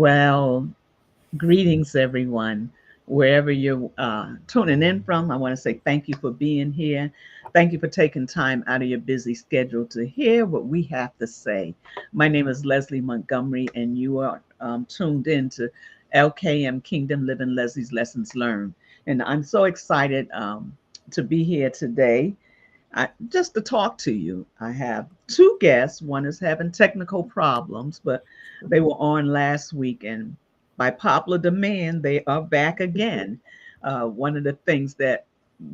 Well, greetings, everyone. Wherever you're tuning in from, I want to say thank you for being here. Thank you for taking time out of your busy schedule to hear what we have to say. My name is Leslie Montgomery, and you are tuned in to LKM Kingdom Living Leslie's Lessons Learned. And I'm so excited to be here today. Just to talk to you. I have two guests. One is having technical problems, but they were on last week, and by popular demand, they are back again. One of the things that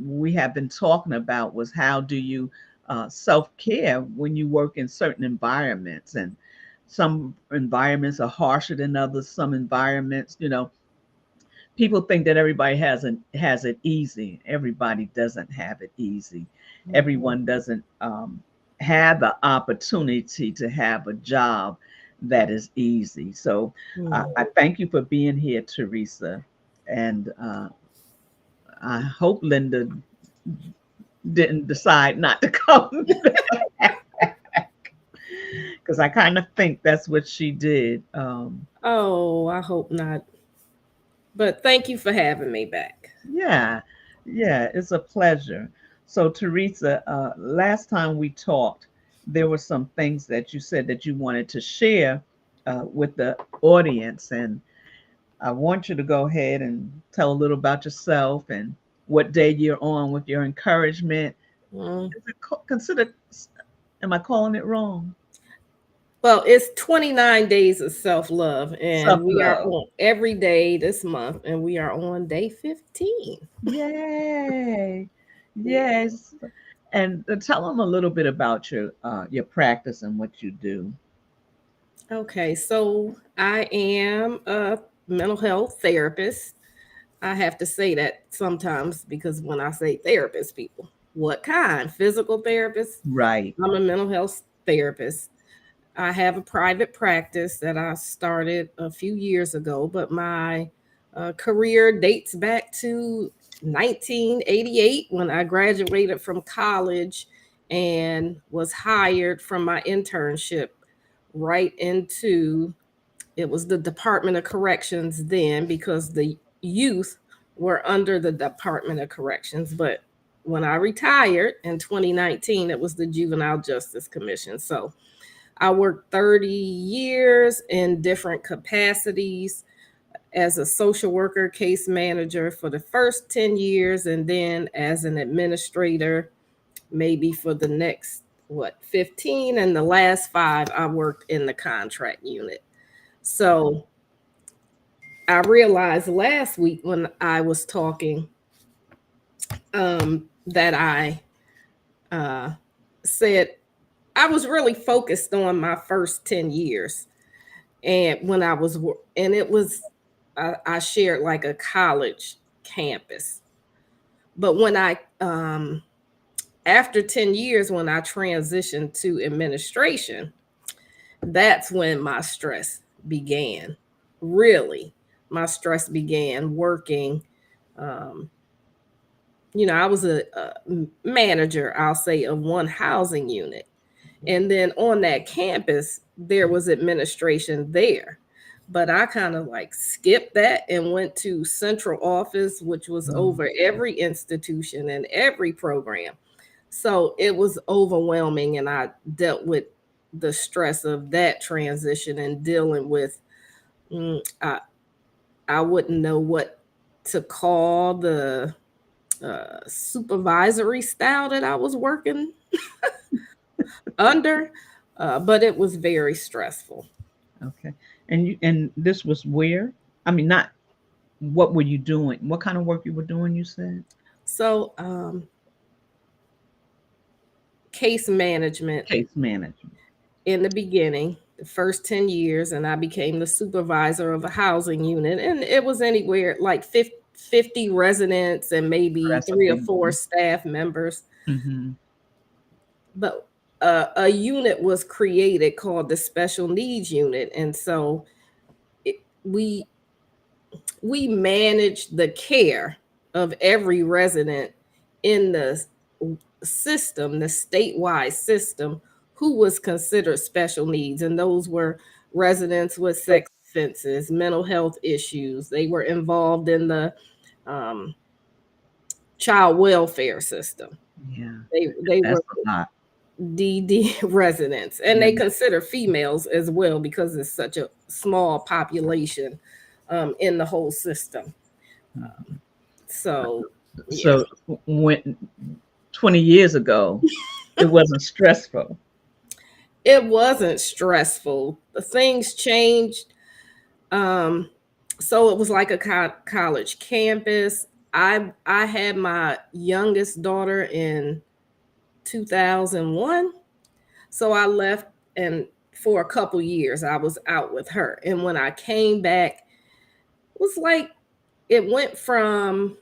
we have been talking about was how do you self care when you work in certain environments, and some environments are harsher than others. Some environments, people think that everybody has it easy. Everybody doesn't have it easy. Everyone doesn't have the opportunity to have a job that is easy. So I thank you for being here, Teresa, and I hope Linda didn't decide not to come because I kind of think that's what she did. Oh, I hope not. But thank you for having me back. Yeah, yeah, it's a pleasure. So, Teresa, last time we talked, there were some things that you said that you wanted to share with the audience, and I want you to go ahead and tell a little about yourself and what day you're on with your encouragement. Mm. Is it considered? Am I calling it wrong? Well, it's 29 days of self love, Self and we are love. on every day this month, and we are on day 15. Yay! Yeah. Yes. And tell them a little bit about your practice and what you do. Okay, so I am a mental health therapist. I have to say that sometimes because when I say therapist, people, what kind? Physical therapist? Right. I'm a mental health therapist. I have a private practice that I started a few years ago, but my career dates back to 1988 when I graduated from college and was hired from my internship right into it was the Department of Corrections then because the youth were under the Department of Corrections. But when I retired in 2019, it was the Juvenile Justice Commission. So I worked 30 years in different capacities as a social worker, case manager for the first 10 years, and then as an administrator, maybe for the next, 15. And the last five, I worked in the contract unit. So I realized last week when I was talking that I uh, said I was really focused on my first 10 years and when I was and it was I shared like a college campus, but when I after 10 years when I transitioned to administration, that's when my stress began. Really, my stress began working. um, I was a manager, I'll say, of one housing unit, and then on that campus there was administration there, but I kind of like skipped that and went to central office, which was Mm. over every institution and every program. So it was overwhelming, and I dealt with the stress of that transition and dealing with mm, I, I wouldn't know what to call the supervisory style that I was working under, but it was very stressful. Okay. And this was where? I mean, not what were you doing? What kind of work you were doing, you said? So, case management Case management. in the beginning, the first 10 years, and I became the supervisor of a housing unit. And it was anywhere like 50 residents and maybe That's a three or big four one. staff members. Hmm. But a unit was created called the special needs unit. And so it, we managed the care of every resident in the system, the statewide system, who was considered special needs. And those were residents with offenses, mental health issues. They were involved in the um, child welfare system. Yeah. They That's were a lot. DD residents, and Yeah. they consider females as well because it's such a small population in the whole system. Mhm. So, yeah, So when 20 years ago, it wasn't stressful. it wasn't stressful. The things changed. Um, so it was like a college campus. I had my youngest daughter in 2001. So I left, and for a couple years I was out with her. And when I came back, it was like it went from,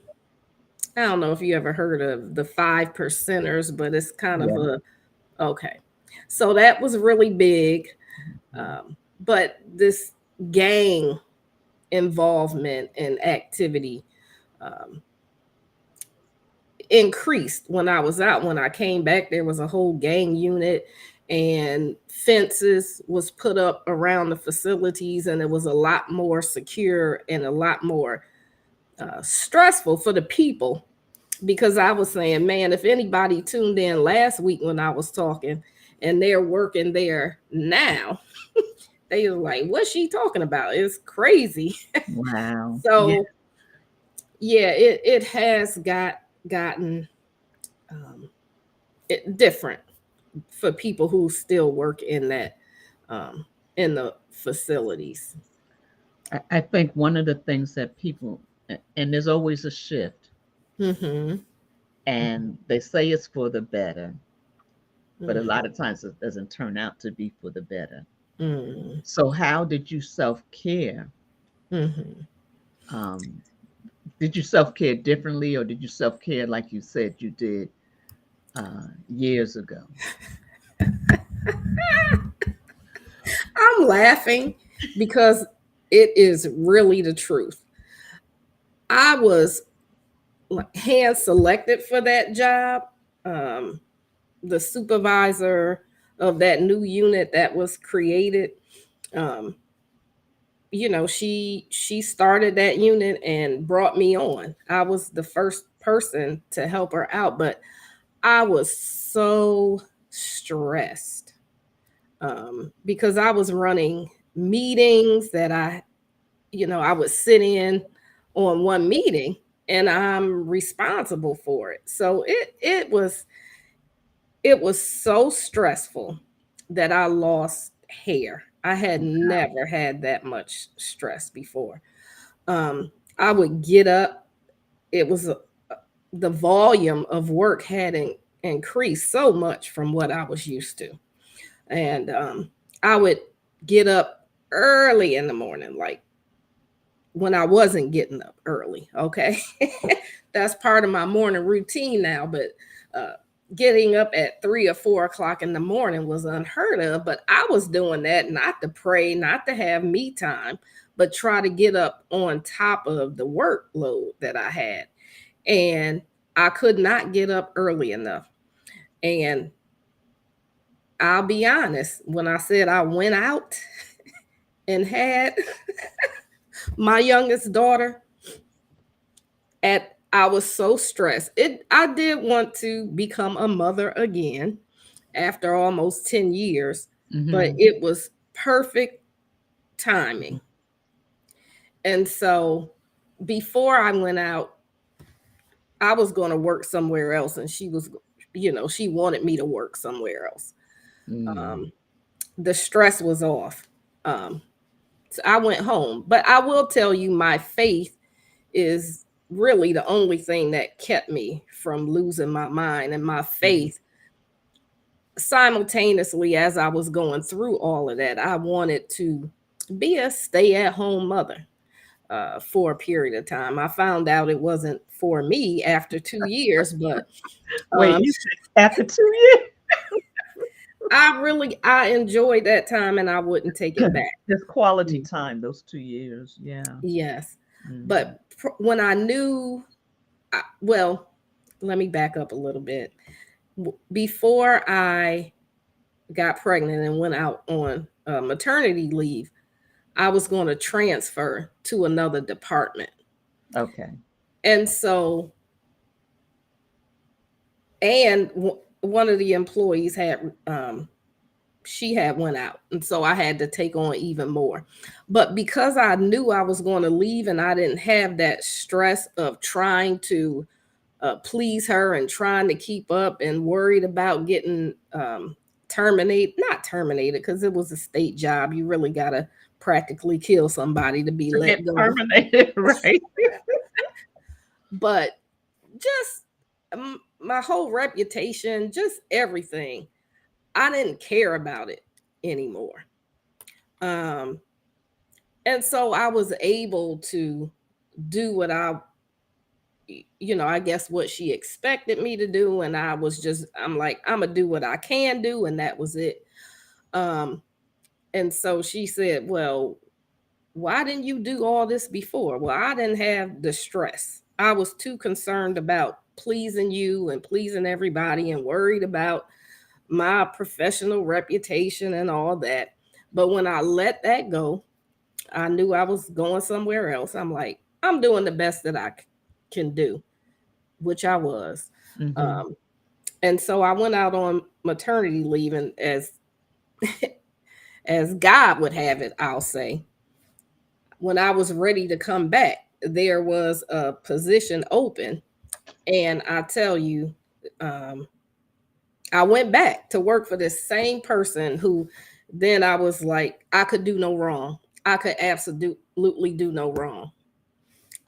I don't know if you ever heard of the 5 percenters, but it's kind of Yeah. a okay. So that was really big. But this gang involvement and activity um, increased when I was out. When I came back, there was a whole gang unit, and fences was put up around the facilities, and it was a lot more secure and a lot more stressful for the people, because I was saying, man, if anybody tuned in last week when I was talking and they're working there now, they were like, what's she talking about? It's crazy. Wow. Yeah. So yeah, it has gotten um, different for people who still work in that um, in the facilities. I think one of the things that people, and there's always a shift, Mm-hmm. and they say it's for the better, but a Mm-hmm. lot of times it doesn't turn out to be for the better. Mm-hmm. So, how did you self care? Mm-hmm. Um, did you self care differently, or did you self care like you said you did years ago? I'm laughing because it is really the truth. I was like hand selected for that job. Um, the supervisor of that new unit that was created, um, she started that unit and brought me on. I was the first person to help her out, but I was so stressed because I was running meetings that I would sit in on one meeting, and I'm responsible for it. So it was so stressful that I lost hair. I had never had that much stress before. Um, I would get up. It was the volume of work had increased so much from what I was used to, and I would get up early in the morning, like when I wasn't getting up early. Okay. That's part of my morning routine now, but uh, getting up at 3 or 4 o'clock in the morning was unheard of. But I was doing that not to pray, not to have me time, but try to get up on top of the workload that I had. And I could not get up early enough. And I'll be honest, when I said I went out and had my youngest daughter, at I was so stressed. I did want to become a mother again after almost 10 years, but Hmm. it was perfect timing. And so before I went out, I was going to work somewhere else, and she wanted me to work somewhere else. Mm. Um, the stress was off. Um, so I went home, but I will tell you, my faith is really the only thing that kept me from losing my mind. And my faith, simultaneously, as I was going through all of that, I wanted to be a stay at home mother for a period of time. I found out it wasn't for me after 2 years, but Wait, um, you said after 2 years? I enjoyed that time, and I wouldn't take it back. It's quality Mm. time, those 2 years. Yeah. Yes. Hmm. But when I knew, well, let me back up a little bit. Before I got pregnant and went out on maternity leave, I was going to transfer to another department. Okay. And so, and one of the employees had, she had went out. And so I had to take on even more. But because I knew I was going to leave and I didn't have that stress of trying to please her and trying to keep up and worried about getting not terminated because it was a state job. You really got to practically kill somebody to be To let get go. terminated, right? But just my whole reputation, just everything, I didn't care about it anymore. Um, and so I was able to do what I guess what she expected me to do. And I'm like, I'm gonna do what I can do. And that was it. Um, and so she said, well, why didn't you do all this before? Well, I didn't have the stress. I was too concerned about pleasing you and pleasing everybody and worried about my professional reputation and all that. But when I let that go, I knew I was going somewhere else. I'm like, I'm doing the best that I can do, which I was. Mm-hmm. Um, and so I went out on maternity leave, and as God would have it, I'll say, when I was ready to come back, there was a position open, and I tell you, um, I went back to work for this same person who then I was like, I could do no wrong. I could absolutely do no wrong.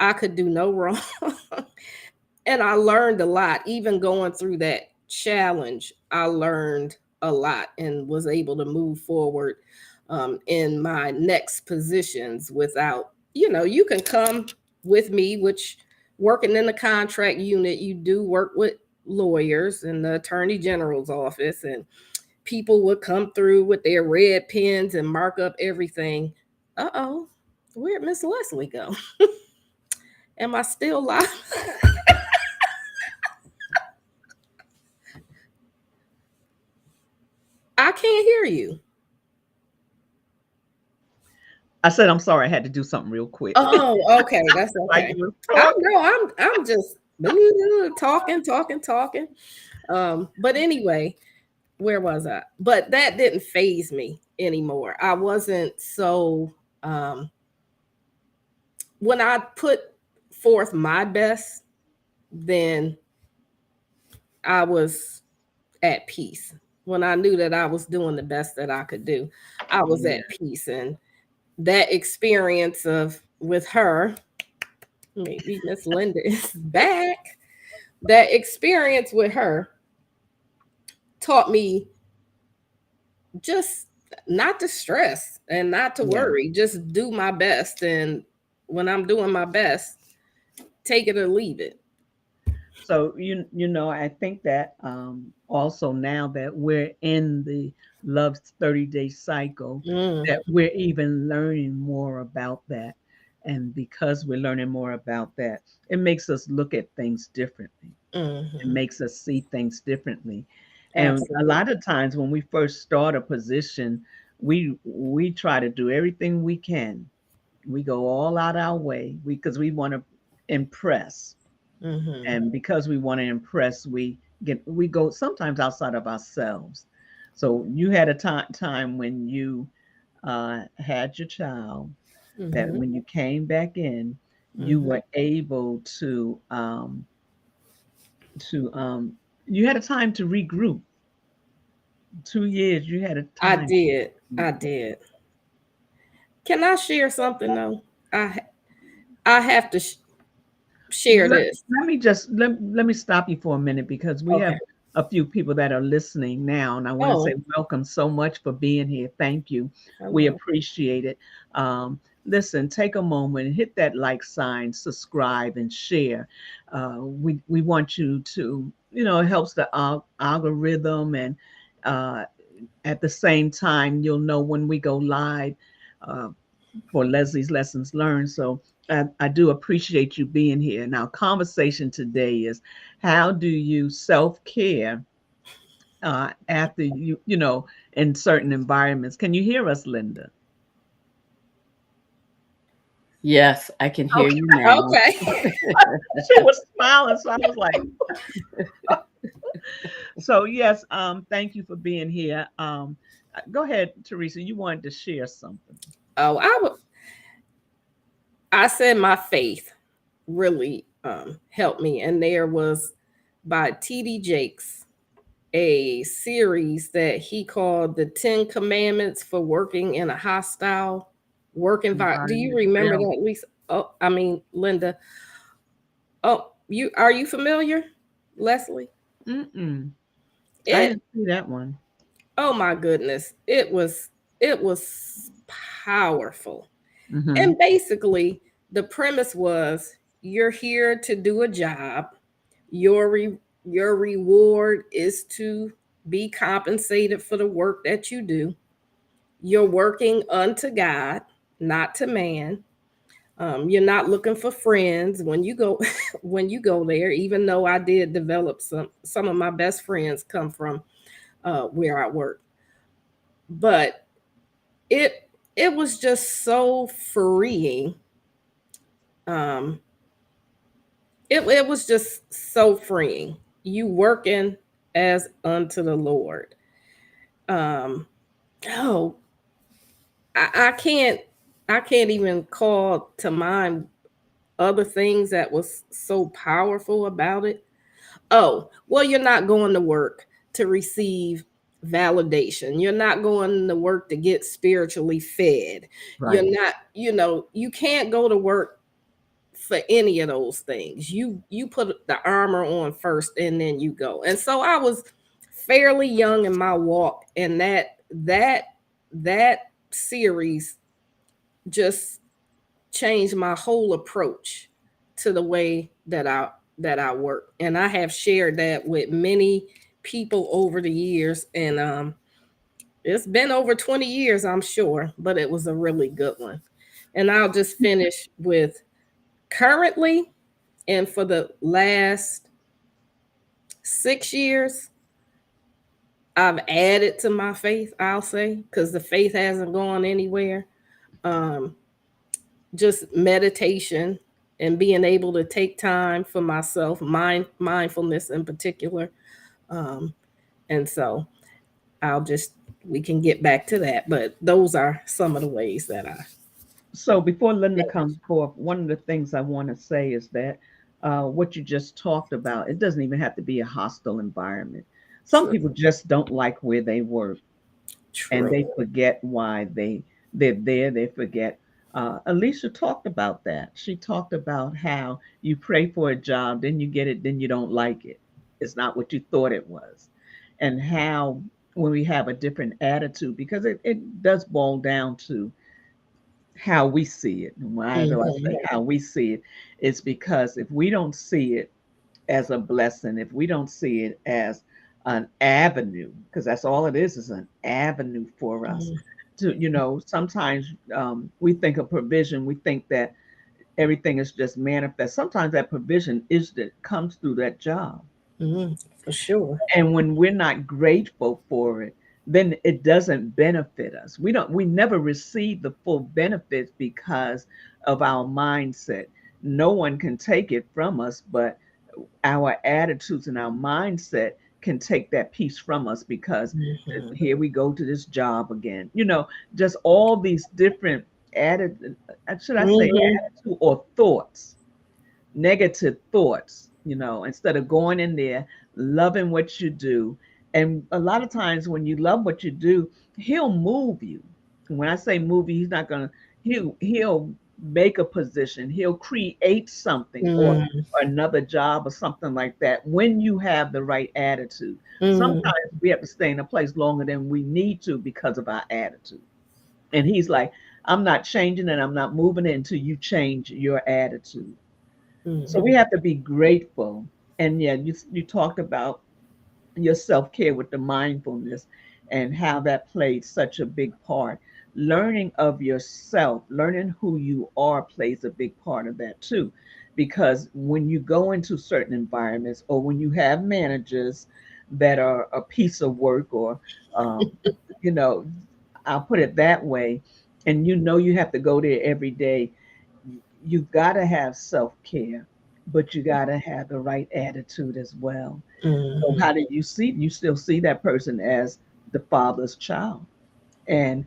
I could do no wrong. And I learned a lot. Even going through that challenge, I learned a lot and was able to move forward in my next positions without, you can come with me, which working in the contract unit, you do work with lawyers in the attorney general's office, and people would come through with their red pens and mark up everything. Uh-oh, where'd Miss Leslie go? Am I still live? I can't hear you. I said, I'm sorry, I had to do something real quick. Oh, okay, that's Like okay. you was I talking. know I'm just talking, talking, talking. But anyway, where was I? But that didn't phase me anymore. I wasn't so when I put forth my best, then I was at peace. When I knew that I was doing the best that I could do, I was Yeah. at peace. And that experience of with her, maybe Miss Linda is back. That experience with her taught me just not to stress and not to Yeah. worry, just do my best. And when I'm doing my best, take it or leave it. So I think that also now that we're in the Love's 30-day cycle, Mm, that we're even learning more about that. And because we're learning more about that, it makes us look at things differently. It hmm. makes us see things differently. And a Absolutely. lot of times when we first start a position, we try to do everything we can. We go all out our way because we want to impress, Hmm. and because we want to impress, we go sometimes outside of ourselves. So you had a time when you had your child, that Hmm. when you came back in, you Hmm. were able to you had a time to regroup. 2 years you had a I time. did. I did. Can I share something though? I I have to share let, this. let me just let me stop you for a minute because we Okay. have a few people that are listening now, and I want to say Oh, welcome so much for being here. Thank you. We hello. appreciate it. Listen, take a moment, hit that like sign, subscribe, and share. We want you to, it helps the algorithm, and uh, at the same time, you'll know when we go live. Uh, for Leslie's Lessons Learned. So I do appreciate you being here. And our conversation today is, how do you self care after in certain environments? Can you hear us, Linda? Yes, I can hear you now. Okay. She was smiling, so I was like, so yes, thank you for being here. Go ahead, Teresa. You wanted to share something. Oh, I said my faith really helped me, and there was by T.D. Jakes a series that he called the 10 Commandments for Working in a Hostile Work Environment. Do you Environment. remember Yeah. that, Lisa? Oh, I mean, Linda. Oh, you are you familiar, Leslie? Mm-mm. I It didn't see that one. oh my goodness. It was powerful. Mm-hmm. And basically, the premise was you're here to do a job. Your your reward is to be compensated for the work that you do. You're working unto God, not to man. You're not looking for friends when you go when you go there. Even though I did develop some of my best friends come from where I work, but it it was just so freeing. Um, it was just so freeing. You working as unto the Lord. Um, oh, I can't I can't even call to mind other things that was so powerful about it. Oh, well, you're not going to work to receive validation. You're not going to work to get spiritually fed. Right. You're not, you can't go to work for any of those things. You put the armor on first and then you go. And so I was fairly young in my walk, and that series just changed my whole approach to the way that I work. And I have shared that with many people over the years, and it's been over 20 years, I'm sure, but it was a really good one. And I'll just finish with currently and for the last 6 years, I've added to my faith, I'll say, because the faith hasn't gone anywhere. Um, just meditation and being able to take time for myself, mindfulness in particular. Um, and so I'll just we can get back to that, but those are some of the ways that I. So before Linda comes forth, one of the things I want to say is that what you just talked about, it doesn't even have to be a hostile environment. Some True. people just don't like where they work, and True. they forget why they're there. They forget. Alicia talked about that. She talked about how you pray for a job, then you get it, then you don't like it. It's not what you thought it was, and how when we have a different attitude, because it does boil down to how we see it. And why do I Hmm. say how we see it? It's because if we don't see it as a blessing, if we don't see it as an avenue, because that's all it is an avenue for us to, sometimes we think of provision, we think that everything is just manifest. Sometimes that provision is that comes through that job. Hmm. For sure. And when we're not grateful for it, then it doesn't benefit us. We never receive the full benefits because of our mindset. No one can take it from us, but our attitudes and our mindset can take that piece from us because Hmm. here we go to this job again. Just all these different added, should I say, Hmm. attitude or thoughts, negative thoughts, instead of going in there, loving what you do. And a lot of times when you love what you do, he'll move you. When I say move you, he's not gonna, he'll make a position, he'll create something or another job or something like that when you have the right attitude. Sometimes Hmm. we have to stay in a place longer than we need to because of our attitude. And he's like, I'm not changing and I'm not moving it until you change your attitude. So we Hmm. have to be grateful. And yeah, you talked about your self care with the mindfulness and how that played such a big part. Learning of yourself, learning who you are plays a big part of that too. Because when you go into certain environments or when you have managers that are a piece of work or, um, you know, I'll put it that way, and you have to go there every day, you've got to have self-care, but you got to have the right attitude as well. So Mm-hmm. how do you see, you still see that person as the father's child? And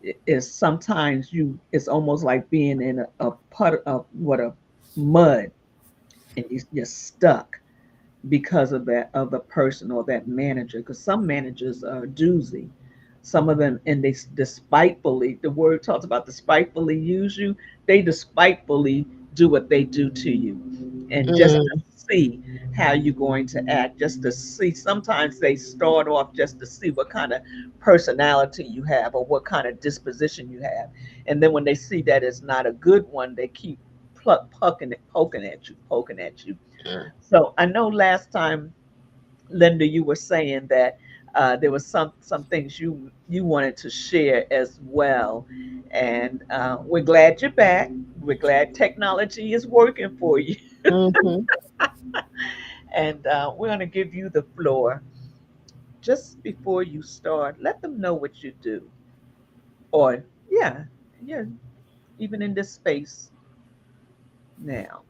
it's sometimes it's almost like being in a puddle of what a mud, and you're stuck because of that other person or that manager, because some managers are a doozy. Some of them, and they despitefully, the word talks about despitefully use you, they despitefully do what they do to you, and just to Mm, see how you're going to act, just to see. Sometimes they start off just to see what kind of personality you have or what kind of disposition you have, and then when they see that it's not a good one, they keep poking at you. mm, So I know last time, Linda, you were saying that there was some things you wanted to share as well, and we're glad you're back. We're glad technology is working for you, mm-hmm. and we're going to give you the floor. Just before you start, let them know what you do, or yeah, yeah, even in this space now.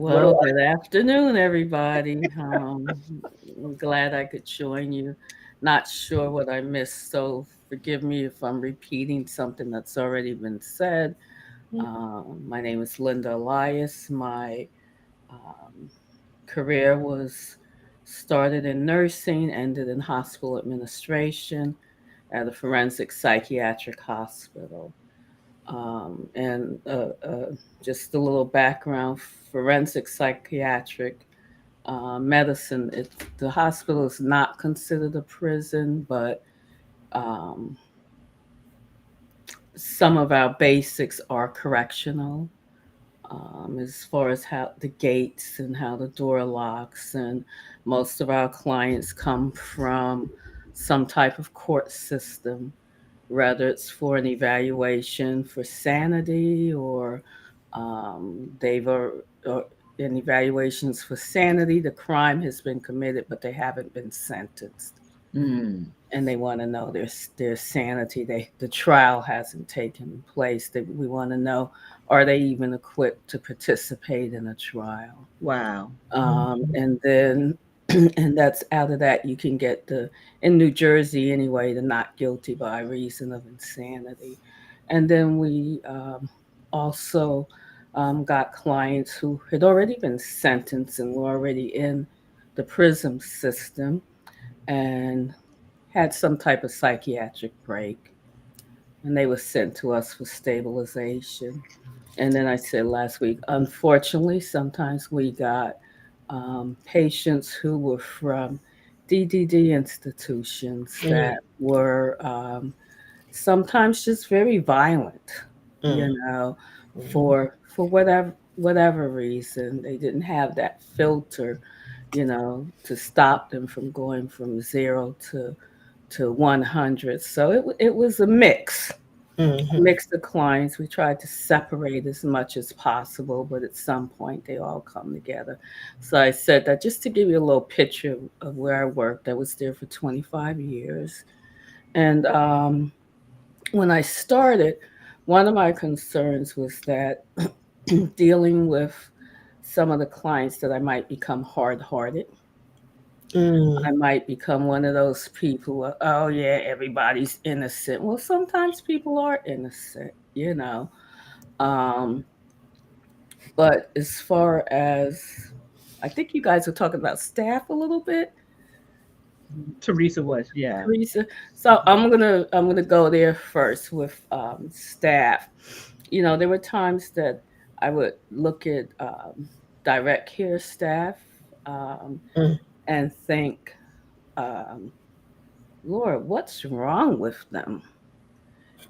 What do Well, good afternoon, everybody. I'm glad I could join you. Not sure what I missed, so forgive me if I'm repeating something that's already been said. My name is Linda Elias. My um, career was started in nursing, ended in hospital administration at a forensic psychiatric hospital. And just a little background: forensic psychiatric medicine. The hospital is not considered a prison, but um, some of our basics are correctional, as far as how the gates and how the door locks. And most of our clients come from some type of court system, whether it's for an evaluation for sanity, or they've or in evaluations for sanity, the crime has been committed, but they haven't been sentenced, mm, and they want to know their sanity. The trial hasn't taken place. We want to know, are they even equipped to participate in a trial? wow. And then and that's out of that you can get the in New Jersey anyway, the not guilty by reason of insanity. And then we also got clients who had already been sentenced and were already in the prison system and had some type of psychiatric break, and they were sent to us for stabilization. And then I said last week, unfortunately, sometimes we got patients who were from DDD institutions Mm, that were sometimes just very violent, mm, you know, mm, for whatever reason. They didn't have that filter, to stop them from going from zero to 100. So it was a mhm, mix of clients. We tried to separate as much as possible, but at some point they all come together. So I said that just to give you a little picture of where I worked. I was there for 25 years. And when I started, one of my concerns was that dealing with some of the clients that I might become hard hearted. mm, I might become one of those people, oh, yeah, everybody's innocent. Well, sometimes people are innocent, you know. Um, but as far as, I think you guys were talking about staff a little bit, Teresa was, yeah. Teresa. So I'm gonna go there first with staff. There were times that I would look at direct care staff um, mm, and think, um, Lord, what's wrong with them?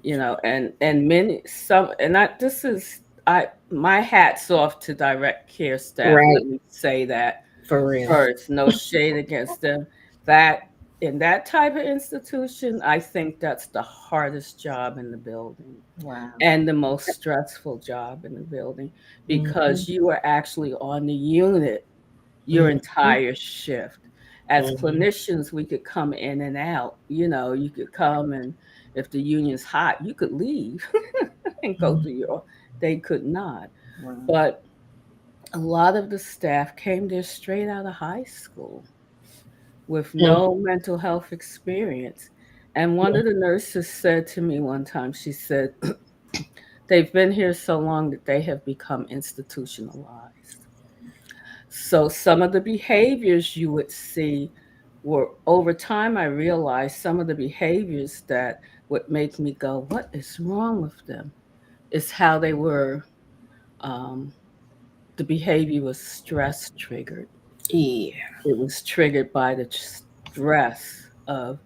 And many some and I this is I my hat's off to direct care staff. right, Let me say that for real. first. No shade against them. That in that type of institution, I think that's the hardest job in the building Wow. and the most stressful job in the building, Mhm, because you are actually on the unit your mhm, entire shift. As mhm, clinicians, we could come in and out. You could come, and if the union's hot, you could leave and go mhm, do your they could not. Wow. But a lot of the staff came there straight out of high school with Mm, no mental health experience. And one of the nurses said to me one time, she said, they've been here so long that they have become institutionalized. So some of the behaviors you would see were over time, I realized some of the behaviors that would make me go, what is wrong with them? Is how they were, um, the behavior was stress triggered. yeah. It was triggered by the stress of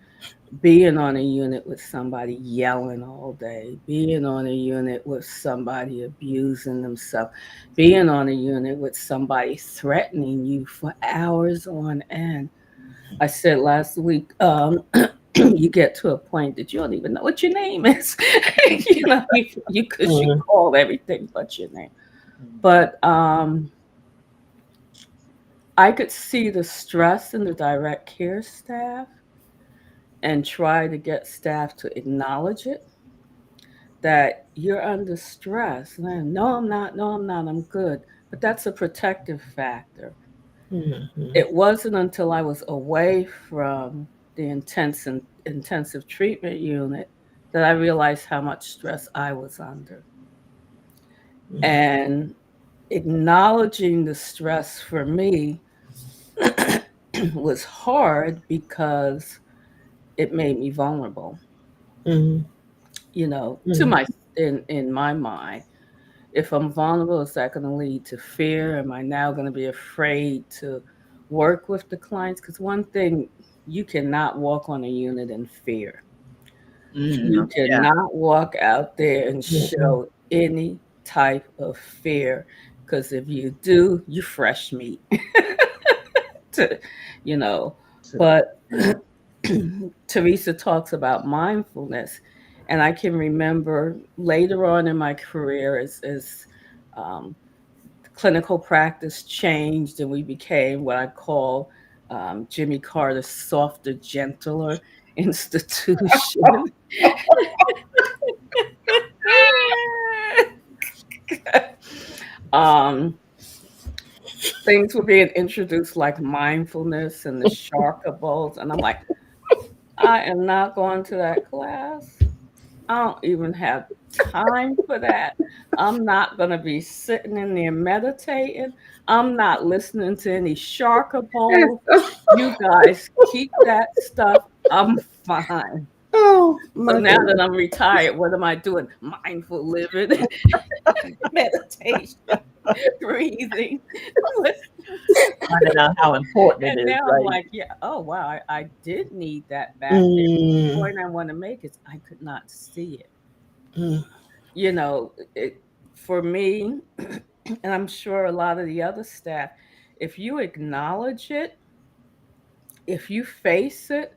being on a unit with somebody yelling all day, being on a unit with somebody abusing themselves, being on a unit with somebody threatening you for hours on end. I said last week, you get to a point that you don't even know what your name is. You because you Mm, call everything but your name. But I could see the stress in the direct care staff and try to get staff to acknowledge it, that you're under stress. And no, I'm not. No, I'm not. I'm good. But that's a protective factor. mm, It wasn't until I was away from the intensive treatment unit that I realized how much stress I was under. mm, And acknowledging the stress for me was hard because it made me vulnerable, mm, to mm, my in my mind. If I'm vulnerable, is that going to lead to fear? Am I now going to be afraid to work with the clients? Because one thing, you cannot walk on a unit in fear. You Yeah. cannot walk out there and mm, show any type of fear. Because if you do, you fresh meat. to, you know. So, But yeah. Teresa talks about mindfulness, and I can remember later on in my career, as um, clinical practice changed and we became what I call Jimmy Carter's softer, gentler institution. um, Things were being introduced like mindfulness and the Sharkables, and I'm like, I am not going to that class. I don't even have time for that. I'm not going to be sitting in there meditating. I'm not listening to any Sharkable. You guys keep that stuff. I'm fine. oh So my now goodness. that I'm retired, what am I doing? Mindful living, meditation, breathing. Finding out how important it And is, now I'm right? like, yeah, oh wow, I did need that back then. The Mm, point I want to make is I could not see it. mm, You know, it, for me, and I'm sure a lot of the other staff, if you acknowledge it, if you face it,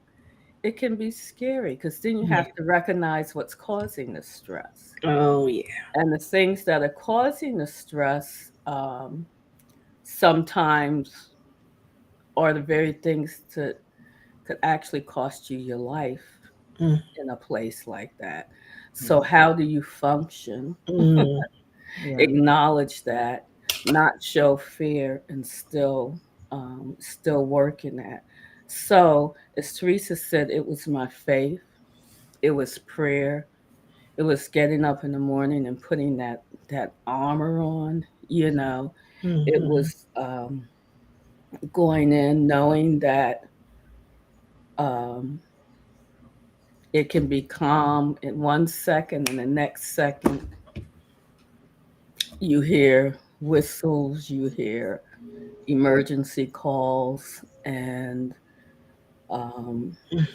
it can be scary because then you yeah. have to recognize what's causing the stress. Oh yeah. And the things that are causing the stress sometimes are the very things that could actually cost you your life Mm, in a place like that. So, Mm. how do you function? mm, Yeah. Acknowledge that, not show fear, and still working that. So, as Teresa said, it was my faith, it was prayer, it was getting up in the morning and putting that armor on. It mm, was going in knowing that um, it can be calm in 1 second, and the next second you hear whistles, you hear emergency calls, and um, mm,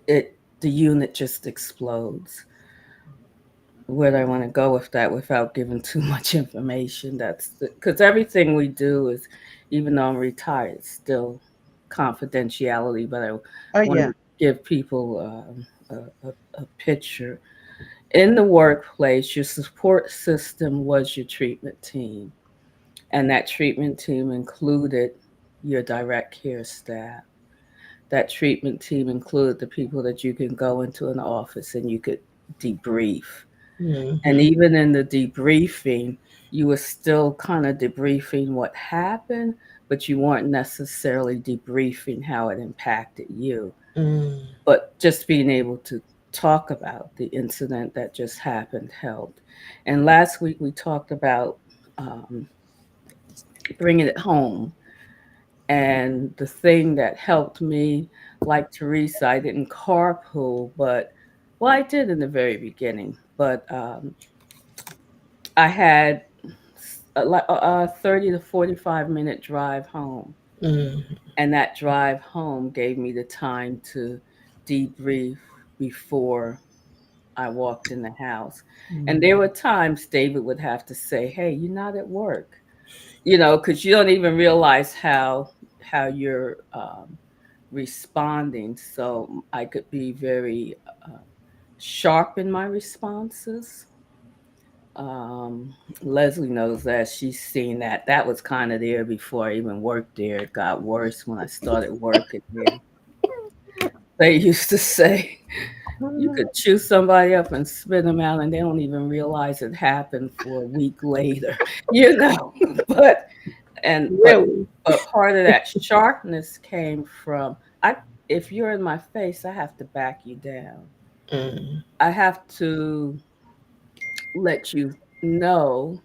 it the unit just explodes. Where do I want to go with that without giving too much information? That's because everything we do is, even though I'm retired, it's still confidentiality. But I Oh, want yeah. to give people a picture. In the workplace, your support system was your treatment team, and that treatment team included your direct care staff. That treatment team included the people that you can go into an office and you could debrief. And Mhm. even in the debriefing, you were still kind of debriefing what happened, but you weren't necessarily debriefing how it impacted you. Mm. But just being able to talk about the incident that just happened helped. And last week we talked about um, bringing it home. And the thing that helped me, like Teresa, I didn't carpool, but well, I did in the very beginning, but I had a 30 to 45-minute drive home. Mm. And that drive home gave me the time to debrief before I walked in the house. And there Mhm. were times David would have to say, "Hey, you're not at work," because you don't even realize how you're responding. So I could be very sharp in my responses. Um, Leslie knows that. She's seen that. That was kind of there before I even worked there. It got worse when I started working there. They used to say you could chew somebody up and spit them out, and they don't even realize it happened for a week later. You know, but and Really? but part of that sharpness came from I. If you're in my face, I have to back you down. Mm. I have to let you know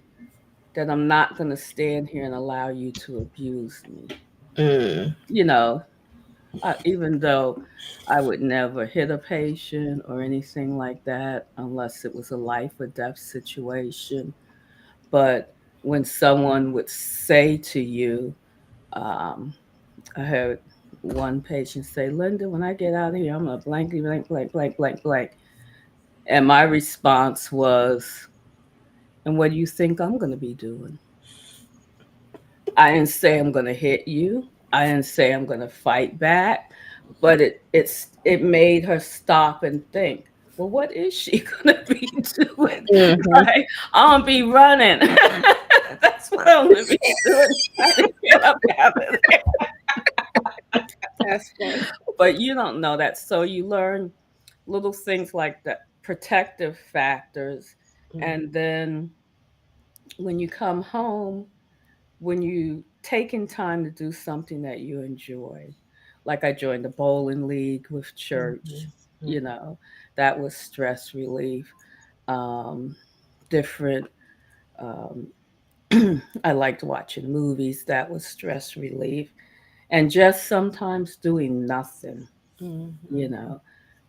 that I'm not going to stand here and allow you to abuse me. Mm. You know, even though I would never hit a patient or anything like that unless it was a life or death situation. But when someone would say to you, um, I heard one patient say, "Linda, when I get out of here, I'm going to blankety blank, blank, blank, blank, blank." And my response was, "And what do you think I'm going to be doing?" I didn't say I'm going to hit you. I didn't say I'm going to fight back, but it made her stop and think. Well, what is she going to be doing? Mhm. Right? I'm going to be running. That's what I'm going to be doing. Trying to get up out of there. That's funny. But you don't know that. So you learn little things like that, protective factors. Mm. And then when you come home, when you taking time to do something that you enjoy, like I joined the bowling league with church, Mhm. you know, that was stress relief. Um, different, I liked watching movies, that was stress relief. And just sometimes doing nothing, Mhm. you know,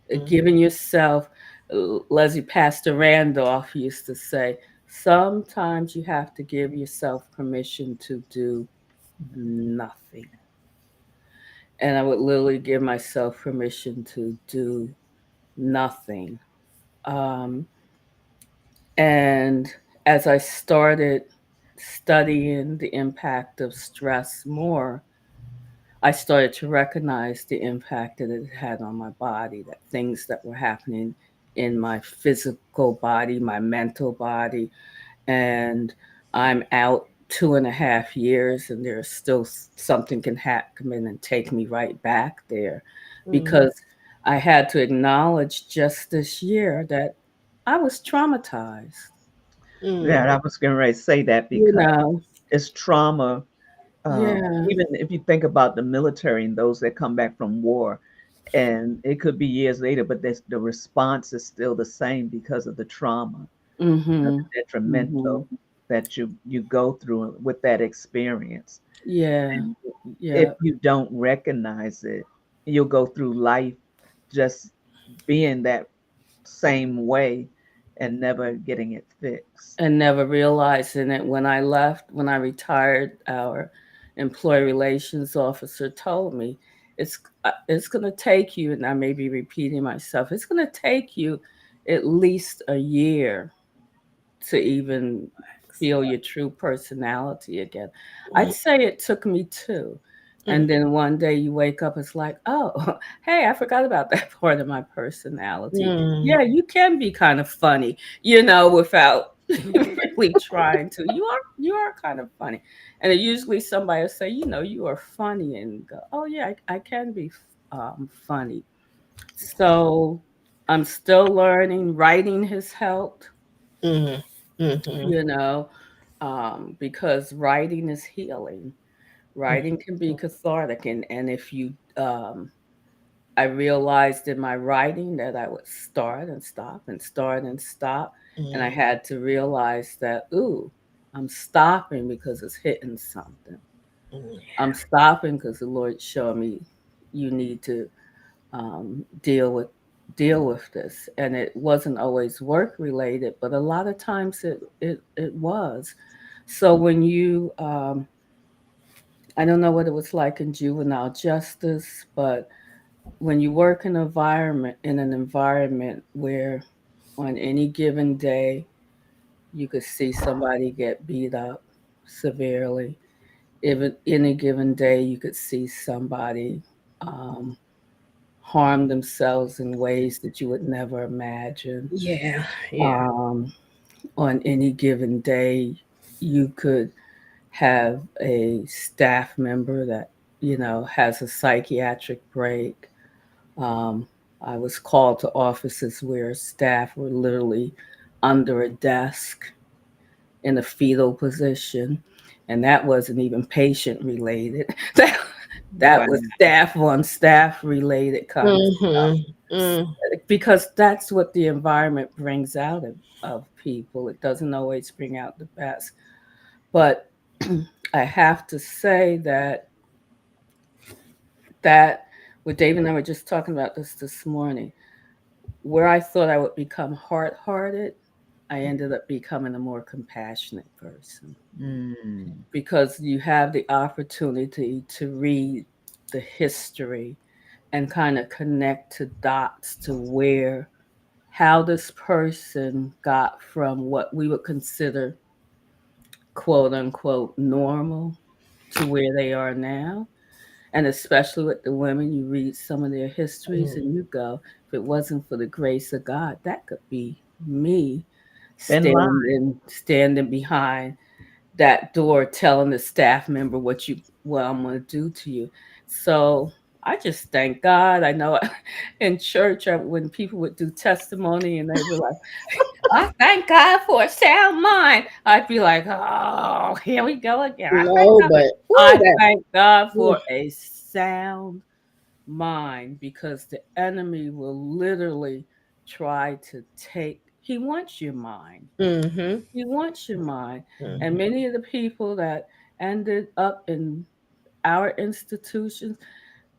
Mhm. giving yourself, Leslie Pastor Randolph used to say, sometimes you have to give yourself permission to do nothing. And I would literally give myself permission to do nothing. Um, and as I started studying the impact of stress more, I started to recognize the impact that it had on my body, that things that were happening in my physical body, my mental body, and I'm out 2.5 years, and there's still something can come in and take me right back there, Mhm. because I had to acknowledge just this year that I was traumatized. Mm. Yeah, I was getting ready to say that You because know, it's trauma. yeah. Even if you think about the military and those that come back from war, and it could be years later, but the response is still the same because of the trauma, Mhm. the detrimental Mhm. that you go through with that experience. Yeah. And if Yeah. you don't recognize it, you'll go through life just being that same way and never getting it fixed. And never realizing it. When I retired, our employee relations officer told me it's going to take you, and I may be repeating myself, it's going to take you at least a year to even feel your true personality again. I'd say it took me two. Mm. And then one day you wake up, it's like, oh, hey, I forgot about that part of my personality. Mm. Yeah, you can be kind of funny, without really trying to. You are kind of funny. And it usually somebody will say, you are funny, and go, oh yeah, I can be funny. So I'm still learning. Writing has helped. Mm. Mhm. you know, because writing is healing. Writing can be cathartic, and if you, I realized in my writing that I would start and stop and start and stop, and I Mm. had to realize that, ooh, I'm stopping because it's hitting something. Mm. I'm stopping because the Lord showed me you need to deal with this, and it wasn't always work related, but a lot of times it was. So when you, I don't know what it was like in juvenile justice, but when you work in an environment where on any given day you could see somebody get beat up severely, even any given day you could see somebody um, harm themselves in ways that you would never imagine. Yeah. Yeah. Um, on any given day, you could have a staff member that, has a psychiatric break. Um, I was called to offices where staff were literally under a desk in a fetal position, and that wasn't even patient related. That Wow. was staff on staff related kind of Mhm. stuff, Mm. because that's what the environment brings out of people. It doesn't always bring out the best, but I have to say that with Dave and I were just talking about this morning, where I thought I would become hard hearted, I ended up becoming a more compassionate person, Mm. because you have the opportunity to read the history and kind of connect to dots to where how this person got from what we would consider quote unquote normal to where they are now. And especially with the women, you read some of their histories Mm. and you go, if it wasn't for the grace of God, that could be me In line. standing behind that door telling the staff member what I'm going to do to you. So I just thank God. I know in church, when people would do testimony and they'd be like, I thank God for a sound mind, I'd be like, oh, here we go again. No, but I ooh, that. thank God Mm. for a sound mind, because the enemy will literally try to he wants your mind. Mhm. He wants your mind. And Mhm. many of the people that ended up in our institutions,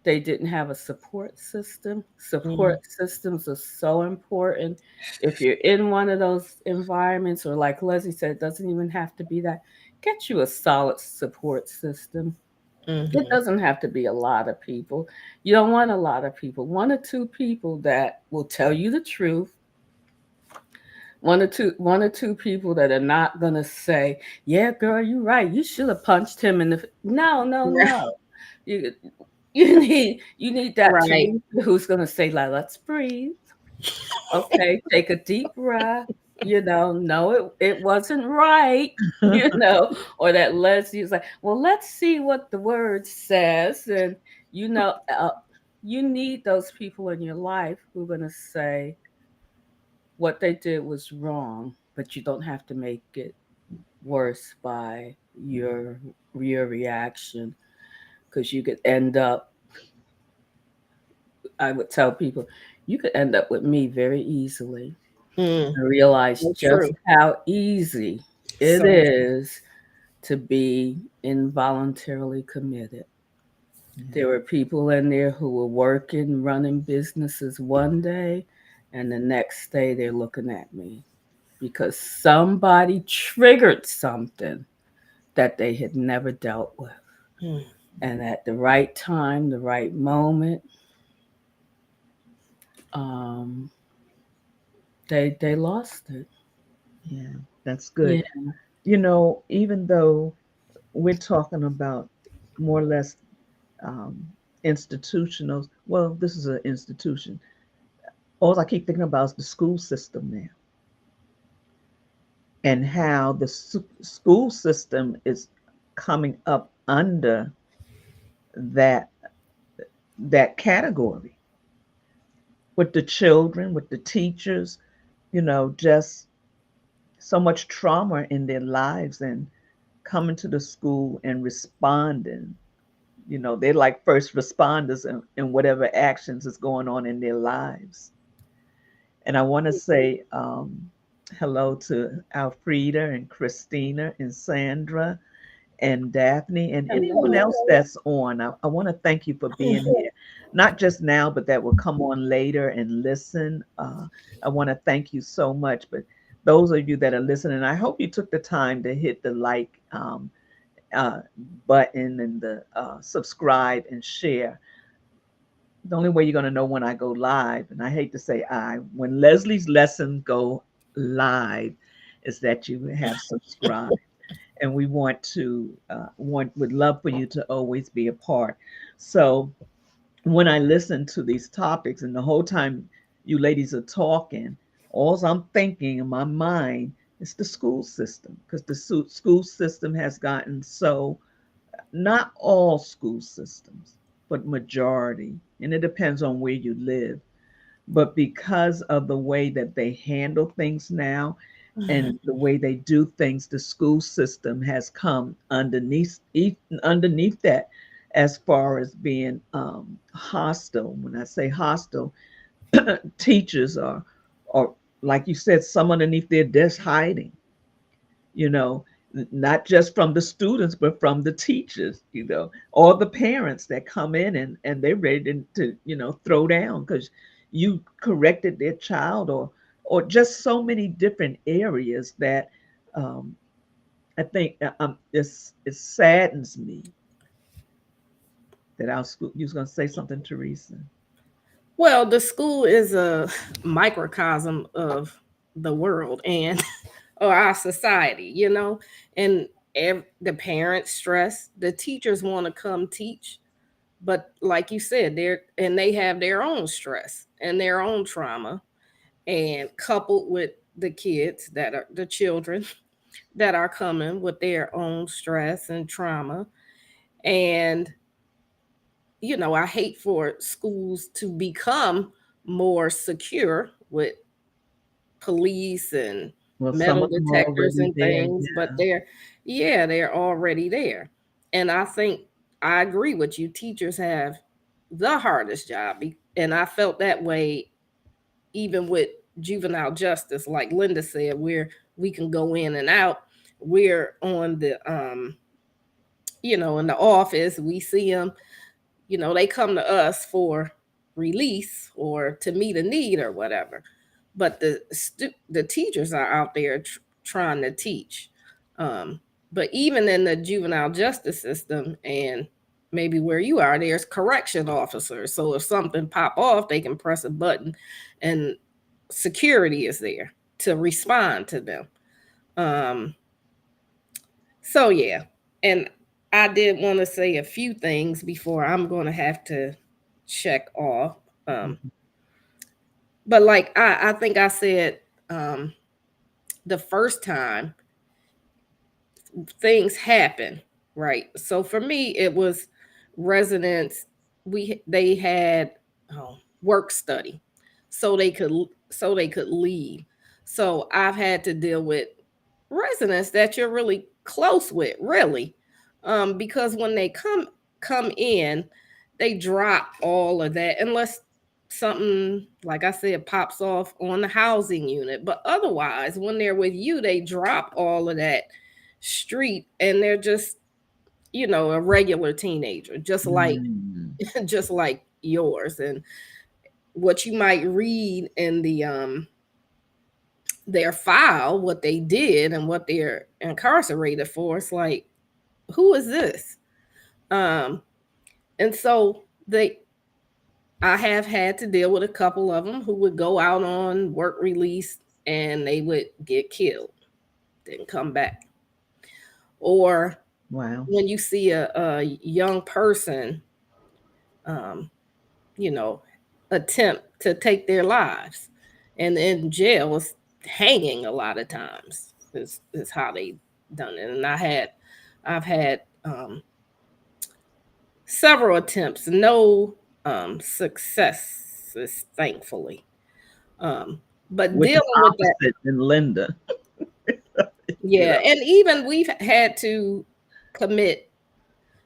they didn't have a support system. Support Mm. systems are so important. If you're in one of those environments, or like Leslie said, it doesn't even have to be that. Get you a solid support system. It Mhm. doesn't have to be a lot of people. You don't want a lot of people. One or two people that will tell you the truth. One or two people that are not gonna say, "Yeah, girl, you're right. You should have punched him in the." No, no, no. You you need that Right. Teresa who's gonna say, like, let's breathe. Okay, take a deep breath. No, it wasn't right. Or that Leslie's like, well, let's see what the word says, and you know, uh, you need those people in your life who are gonna say what they did was wrong, but you don't have to make it worse by your reaction, because you could end up. I would tell people, you could end up with me very easily. Mm. I realize So just true. how easy it So is to be involuntarily committed. There were people in there who were working, running businesses one day, and the next day they're looking at me because somebody triggered something that they had never dealt with. true. And at the right time, the right moment, um, they lost it. Yeah, that's good. Yeah. Even though we're talking about more or less um, institutional, well, this is an institution. All I keep thinking about is the school system now, and how the school system is coming up under that that category, with the children, with the teachers, just so much trauma in their lives, and coming to the school and responding. They're like first responders in whatever actions is going on in their lives. And I want to say hello to Alfreda and Christina and Sandra and Daphne and anyone Hello. else that's on. I want to thank you for being here, not just now, but that will come on later and listen. I want to thank you so much. But those of you that are listening, I hope you took the time to hit the like uh, button and the subscribe and share. The only way you're going to know when I go live, and I hate to say when Leslie's lessons go live, is that you have subscribed. And we want to would love for you to always be a part. So when I listen to these topics, and the whole time you ladies are talking, all I'm thinking in my mind is the school system, because the school system has gotten so, not all school systems, but majority, and it depends on where you live. But because of the way that they handle things now and the way they do things, the school system has come underneath that, as far as being hostile. When I say hostile, teachers are, like you said, some underneath their desk hiding, you know, not just from the students, but from the teachers, or the parents that come in and they're ready to throw down because you corrected their child, or just so many different areas that um, I think it saddens me that our school, you was going to say something, Teresa. Well, the school is a microcosm of the world and or our society, and the parents stress, the teachers want to come teach, but like you said, they have their own stress and their own trauma, and coupled with the kids that are the children that are coming with their own stress and trauma. And I hate for schools to become more secure with police and Well, some metal of them are detectors already and there. things, but Yeah. they're already there. And I think I agree with you. Teachers have the hardest job. And I felt that way even with juvenile justice, like Linda said, where we can go in and out. We're on the in the office, we see them, they come to us for release or to meet a need or whatever. But the teachers are out there trying to teach. Um, but even in the juvenile justice system, and maybe where you are, there's correction officers. So if something pop off, they can press a button, and security is there to respond to them. Um, so yeah, and I did want to say a few things before I'm going to have to check off. Um, Mhm. but like I think I said um, the first time things happen, right? So for me, it was residents. They had work study, so they could leave. So I've had to deal with residents that you're really close with, really, because when they come in, they drop all of that unless something, like I said, pops off on the housing unit. But otherwise, when they're with you, they drop all of that street and they're just a regular teenager, just like Mm. just like yours. And what you might read in their file, what they did and what they're incarcerated for, it's like, who is this? um and so they I have had to deal with a couple of them who would go out on work release and they would get killed, then come back. Or Wow. when you see a young person, um, you know, attempt to take their lives, and in jail is hanging a lot of times is how they done it. And I've had several attempts, no successes, thankfully. Um, but Which is dealing with that, opposite than Linda. You Yeah, know, and even we've had to commit.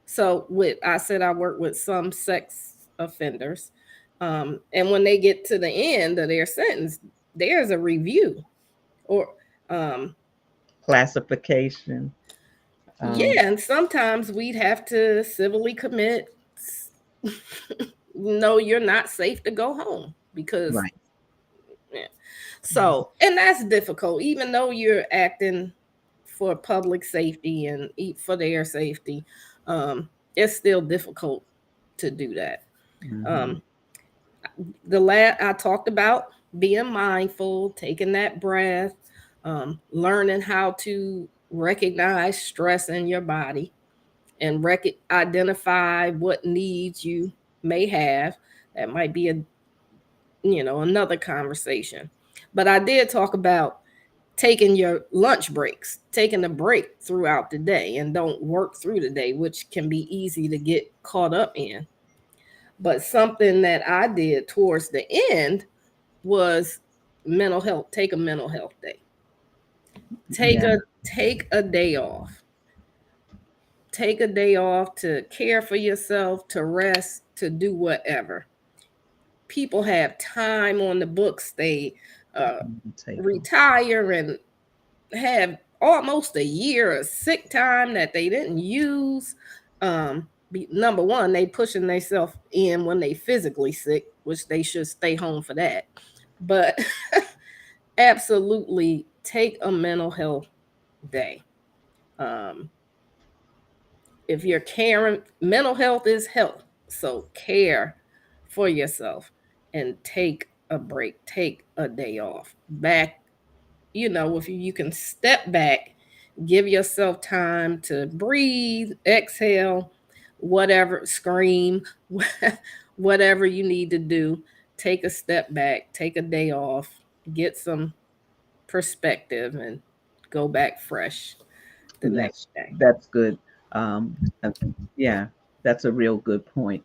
So with I said I work with some sex offenders, and when they get to the end of their sentence, there's a review, or um, classification. Um, yeah, and sometimes we'd have to civilly commit. No, you're not safe to go home because right. yeah. So, and that's difficult, even though you're acting for public safety and for their safety. It's still difficult to do that. Hmm. Um, I talked about being mindful, taking that breath, learning how to recognize stress in your body and identify what needs you may have. That might be another conversation. But I did talk about taking your lunch breaks, taking a break throughout the day and don't work through the day, which can be easy to get caught up in. But something that I did towards the end was mental health, take a mental health day. Take Yeah, a take a day off. Take a day off to care for yourself, to rest, to do whatever. People have time on the books. They uh, take them. retire and have almost a year of sick time that they didn't use. Number one, they pushing themselves in when they physically sick, which they should stay home for that. But absolutely take a mental health day. Um, if you're caring, mental health is health. So care for yourself and take a break, take a day off. Back, if you can step back, give yourself time to breathe, exhale, whatever, scream, whatever you need to do. Take a step back, take a day off, get some perspective, and go back fresh the next That's day. that's good. Um, uh, yeah, that's a real good point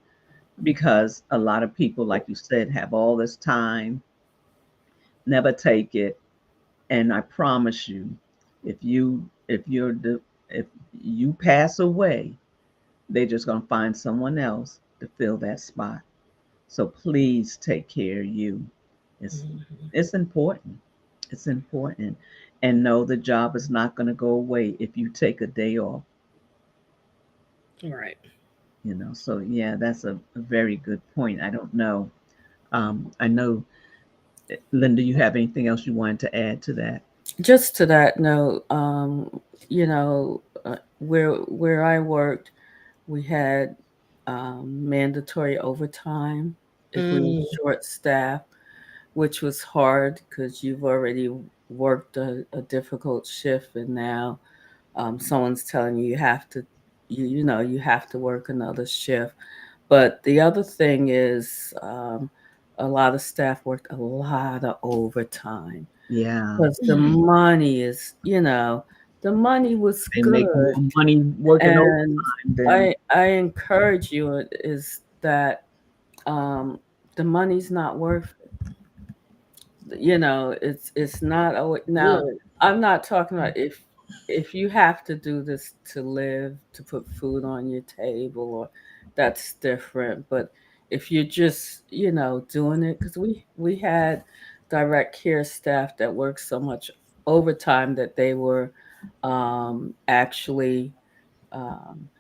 because a lot of people, like you said, have all this time, never take it, and I promise you, if you pass away, they're just gonna find someone else to fill that spot. So please take care of you. It's Mhm. it's important. It's important. And know the job is not going to go away if you take a day off, Right. So yeah, that's a very good point. I don't know. I know, Linda, you have anything else you wanted to add to that? Just to that note, you know, where I worked, we had mandatory overtime if we were Mm, short staffed, which was hard because you've already worked a difficult shift, and now someone's telling you you have to work another shift. But the other thing is, a lot of staff worked a lot of overtime Yeah, because the money was they make good. more money working And overtime than I encourage you is that um, the money's not worth it's not always now. good. I'm not talking about if you have to do this to live, to put food on your table, or that's different. But if you're just doing it, because we had direct care staff that worked so much overtime that they were actually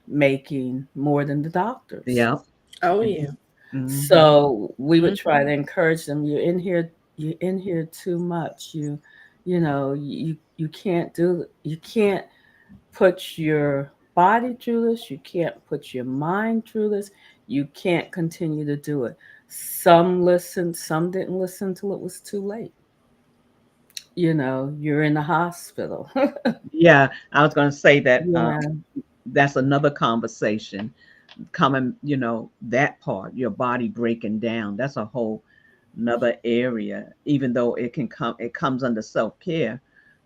making more than the doctors. yeah. Oh yeah. Mm-hmm. So we would try Mhm. to encourage them. You're in here too much. You can't put your body through this. You can't put your mind through this. You can't continue to do it. Some listened, some didn't listen till it was too late. You're in the hospital. Yeah, I was going to say that Yeah. that's another conversation coming, that part, your body breaking down. That's a whole another area, even though it comes under self-care,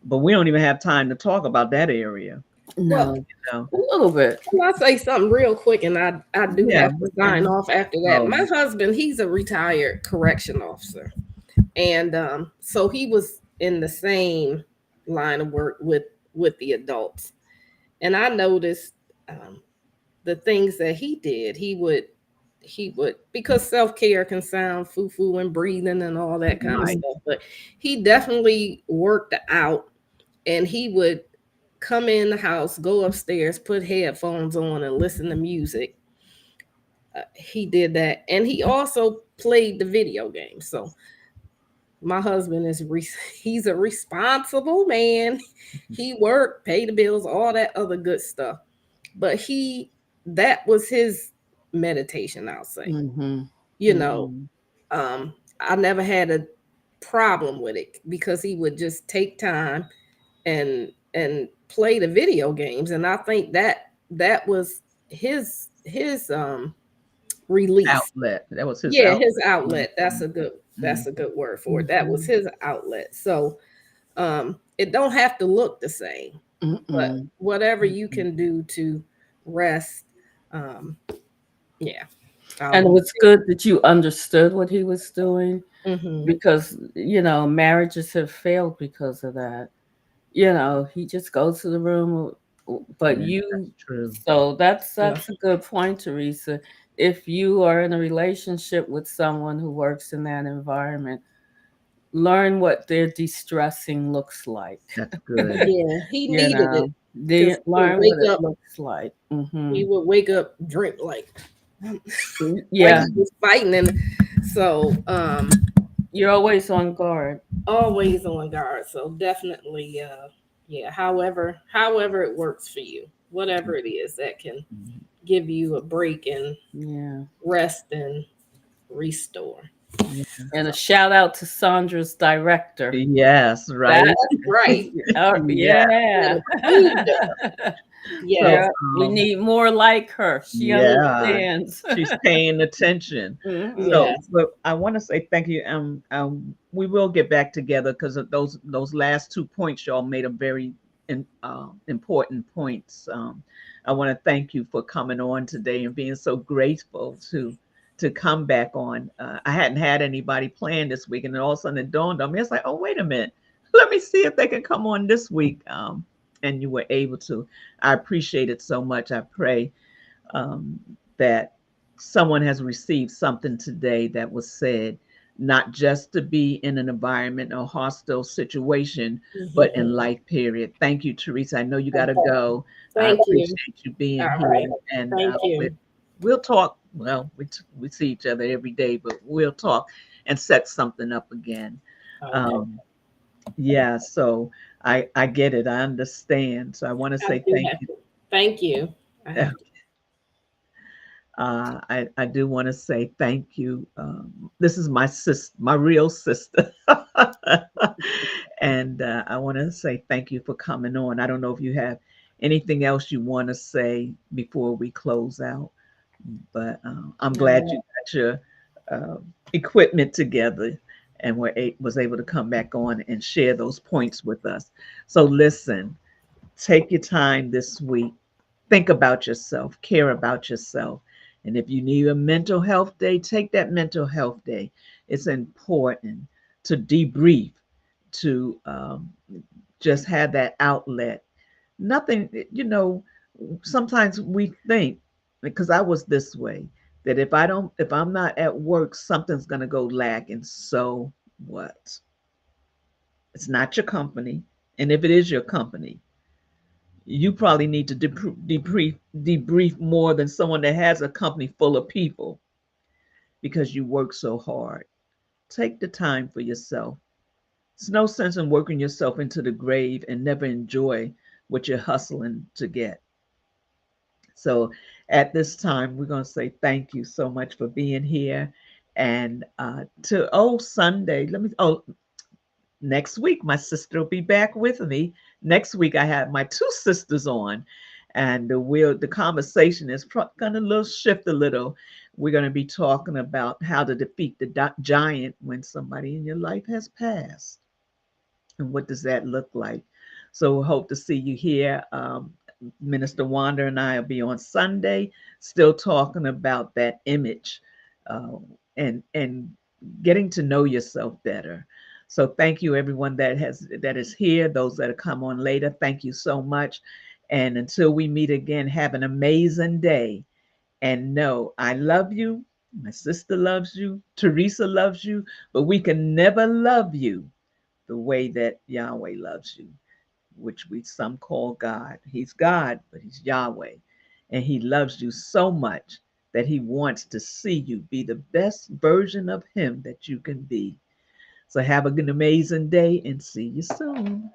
but we don't even have time to talk about that area, Well, No, you know. a little bit. can I say something real quick, and I do Yeah, have to we sign can. off after that. Oh, My husband, he's a retired correction officer, and so he was in the same line of work with with the adults. And I noticed um, the things that he did. He would, because self-care can sound foo-foo and breathing and all that kind of Right. stuff, but he definitely worked out, and he would come in the house, go upstairs, put headphones on and listen to music. He did that, and he also played the video game. So my husband is he's a responsible man. He worked, paid the bills, all that other good stuff. But that was his meditation, I'll say. Mm-hmm. You know, Mm-hmm. I never had a problem with it because he would just take time and play the video games, and I think that was his release. Outlet. That was his Yeah, outlet. his outlet. Mhm. That's a good word for it. That was Mhm. his outlet. So it don't have to look the same, but Mm-mm. whatever you Mhm. can do to rest, um, yeah, And it I'll. was good that you understood what he was doing, Hmm. because, marriages have failed because of that. He just goes to the room, but Yeah, that's true. so that's Yeah. that's a good point, Teresa. If you are in a relationship with someone who works in that environment, learn what their de-stressing looks like. That's good. Yeah, he you needed it know, they because learn what it looks like. he would wake up, drink like Yeah, he was fighting, and so you're always on guard. always on guard. So definitely, yeah. However it works for you, whatever it is that can Mhm. give you a break and Yeah. rest and restore. Yeah. And a shout out to Sandra's director. Yes, right. That, That's right. Yeah. And yeah. approved her. Yes. So, Yeah, we need more like her. She yeah, understands. she's paying attention. Hmm. So, Yes. but I want to say thank you. We will get back together because of those last 2 points y'all made are very important points. I want to thank you for coming on today and being so grateful to come back on. I hadn't had anybody planned this week, and then all of a sudden it dawned on me. It's like, oh, wait a minute, let me see if they can come on this week. And you were able to. I appreciate it so much. I pray um, that someone has received something today that was said, not just to be in an environment or hostile situation, but in Mhm. life, period. Thank you, Teresa. I know you got to Okay. go. I Thank you. appreciate you being All here. right. And Thank you. we'll talk. Well, we see each other every day, but we'll talk and set something up again. Okay. Um, yeah, so I get it. I understand. So I want to I say do thank have you. to. Thank you. I have to. I do want to say thank you. This is my sister, my real sister. And I want to say thank you for coming on. I don't know if you have anything else you want to say before we close out, but I'm glad you got your uh, equipment together and was able to come back on and share those points with us. So listen, take your time this week. Think about yourself, care about yourself. And if you need a mental health day, take that mental health day. It's important to debrief, to just have that outlet. Nothing, sometimes we think, because I was this way, that if I'm not at work, something's going to go lacking. So what? It's not your company. And if it is your company, you probably need to debrief more than someone that has a company full of people because you work so hard. Take the time for yourself. It's no sense in working yourself into the grave and never enjoy what you're hustling to get. So at this time, we're going to say thank you so much for being here. And Sunday, next week, my sister will be back with me. Next week, I have my two sisters on, and the conversation is going to shift a little. We're going to be talking about how to defeat the giant when somebody in your life has passed, and what does that look like. So, we hope to see you here. Minister Wanda and I will be on Sunday, still talking about that image, uh, and getting to know yourself better. So thank you everyone that is here, those that have come on later. Thank you so much. And until we meet again, have an amazing day. And know I love you. My sister loves you. Teresa loves you. But we can never love you the way that Yahweh loves you, which we some call God. He's God, but he's Yahweh. And he loves you so much that he wants to see you be the best version of him that you can be. So have an amazing day and see you soon.